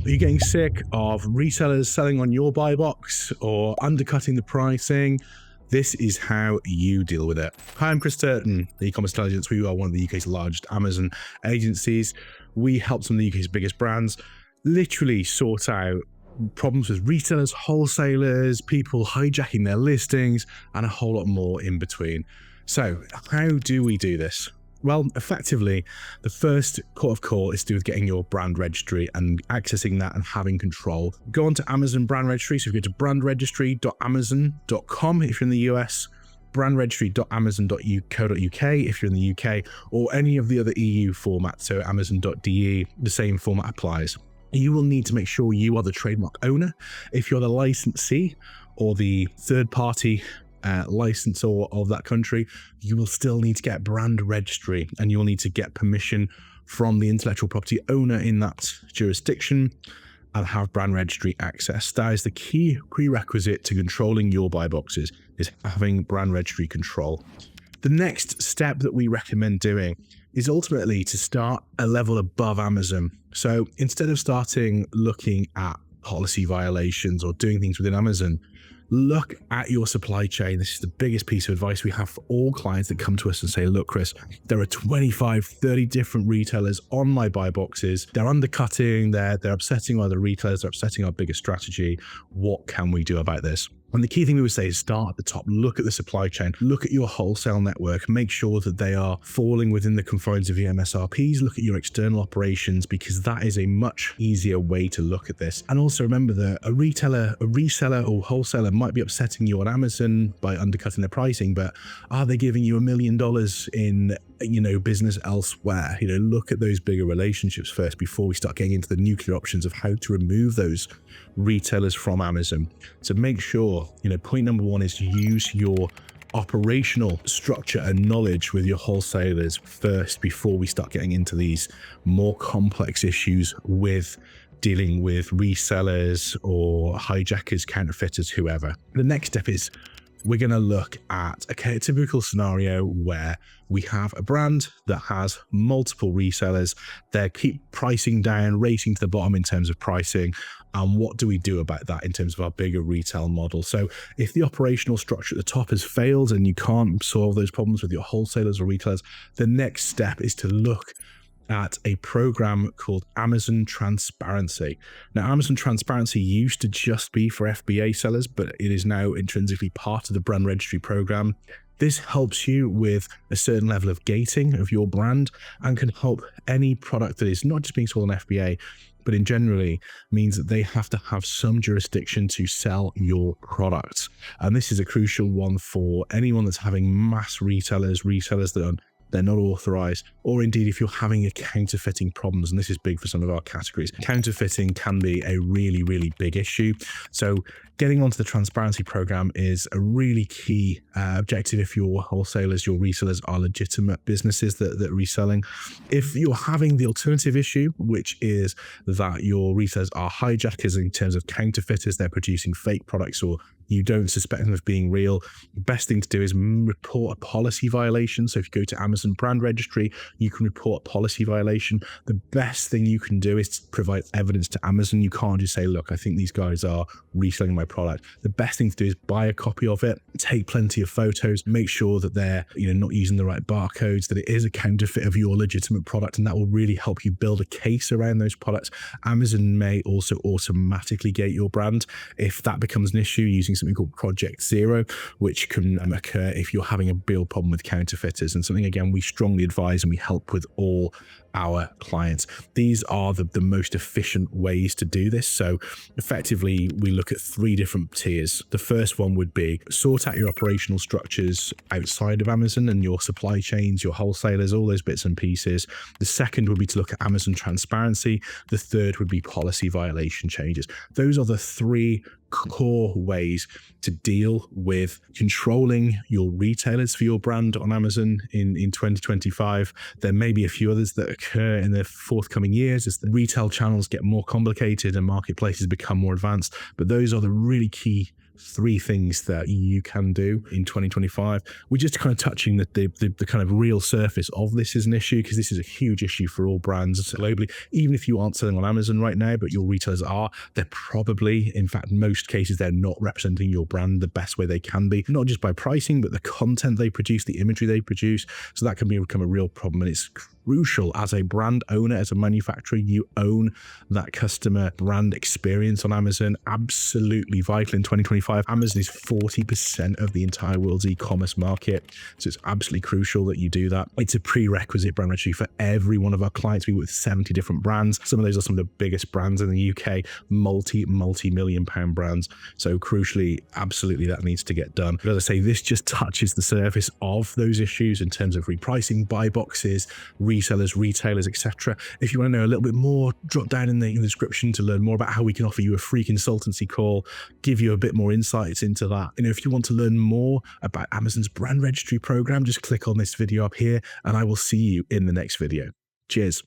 Are you getting sick of resellers selling on your buy box or undercutting the pricing? This is how you deal with it. Hi, I'm Chris Turton, the e-commerce intelligence. We are one of the UK's largest Amazon agencies. We help some of the UK's biggest brands literally sort out problems with resellers, wholesalers, people hijacking their listings, and a whole lot more in between. So how do we do this? Well, effectively, the first port of call is to do with getting your brand registry and accessing that and having control. Go on to Amazon Brand Registry. So if you go to brandregistry.amazon.com if you're in the US, brandregistry.amazon.co.uk if you're in the UK, or any of the other EU formats, so amazon.de, the same format applies. You will need to make sure you are the trademark owner. If you're the licensee or the third-party licensor of that country, you will still need to get brand registry, and you'll need to get permission from the intellectual property owner in that jurisdiction and have brand registry access. That is the key prerequisite to controlling your buy boxes, is having brand registry control. The next step that we recommend doing is ultimately to start a level above Amazon. So instead of starting looking at policy violations or doing things within Amazon, look at your supply chain. This is the biggest piece of advice we have for all clients that come to us and say, look, Chris, there are 25, 30 different retailers on my buy boxes. They're undercutting, they're upsetting other retailers, they're upsetting our biggest strategy. What can we do about this? And the key thing we would say is start at the top, look at the supply chain, look at your wholesale network, make sure that they are falling within the confines of your MSRPs, look at your external operations, because that is a much easier way to look at this. And also remember that a retailer, a reseller or wholesaler might be upsetting you on Amazon by undercutting their pricing, but are they giving you $1 million in business elsewhere? Look at those bigger relationships first before we start getting into the nuclear options of how to remove those retailers from Amazon. So make sure, point number one is to use your operational structure and knowledge with your wholesalers first before we start getting into these more complex issues with dealing with resellers or hijackers, counterfeiters, whoever. The next step is we're going to look at a typical scenario where we have a brand that has multiple resellers. They keep pricing down, racing to the bottom in terms of pricing. And what do we do about that in terms of our bigger retail model? So if the operational structure at the top has failed and you can't solve those problems with your wholesalers or retailers, the next step is to look at a program called Amazon Transparency. Now, Amazon Transparency used to just be for FBA sellers, but it is now intrinsically part of the brand registry program. This helps you with a certain level of gating of your brand and can help any product that is not just being sold on FBA, but in generally means that they have to have some jurisdiction to sell your products. And this is a crucial one for anyone that's having mass resellers that they're not authorized, or indeed if you're having a counterfeiting problems, and this is big for some of our categories. Counterfeiting can be a really, really big issue. So getting onto the transparency program is a really key objective if your wholesalers, your resellers are legitimate businesses that are reselling. If you're having the alternative issue, which is that your resellers are hijackers in terms of counterfeiters, they're producing fake products or you don't suspect them of being real, the best thing to do is report a policy violation. So if you go to Amazon Brand Registry, you can report a policy violation. The best thing you can do is to provide evidence to Amazon. You can't just say, look, I think these guys are reselling my product. The best thing to do is buy a copy of it, take plenty of photos, make sure that they're not using the right barcodes, that it is a counterfeit of your legitimate product, and that will really help you build a case around those products. Amazon may also automatically gate your brand if that becomes an issue using something called Project Zero, which can occur if you're having a real problem with counterfeiters, and something again we strongly advise and we help with all our clients. These are the most efficient ways to do this. So effectively we look at 3 different tiers. The first one would be sort out your operational structures outside of Amazon and your supply chains, your wholesalers, all those bits and pieces. The second would be to look at Amazon Transparency. The third would be policy violation changes. Those are the 3 core ways to deal with controlling your retailers for your brand on Amazon in 2025. There may be a few others that occur in the forthcoming years as the retail channels get more complicated and marketplaces become more advanced, but those are the really key 3 things that you can do in 2025. We're just kind of touching the kind of real surface of this as an issue, because this is a huge issue for all brands globally. Even if you aren't selling on Amazon right now, but your retailers are, they're probably, in fact, most cases, they're not representing your brand the best way they can be, not just by pricing, but the content they produce, the imagery they produce. So that can become a real problem. And it's crucial as a brand owner, as a manufacturer, you own that customer brand experience on Amazon. Absolutely vital in 2025. Amazon is 40% of the entire world's e-commerce market. So it's absolutely crucial that you do that. It's a prerequisite brand registry for every one of our clients. We work with 70 different brands. Some of those are some of the biggest brands in the UK, multi-million pound brands. So crucially, absolutely that needs to get done. But as I say, this just touches the surface of those issues in terms of repricing, buy boxes, resellers, retailers, etc. If you want to know a little bit more, drop down in the description to learn more about how we can offer you a free consultancy call, give you a bit more insights into that. If you want to learn more about Amazon's brand registry program, just click on this video up here and I will see you in the next video. Cheers.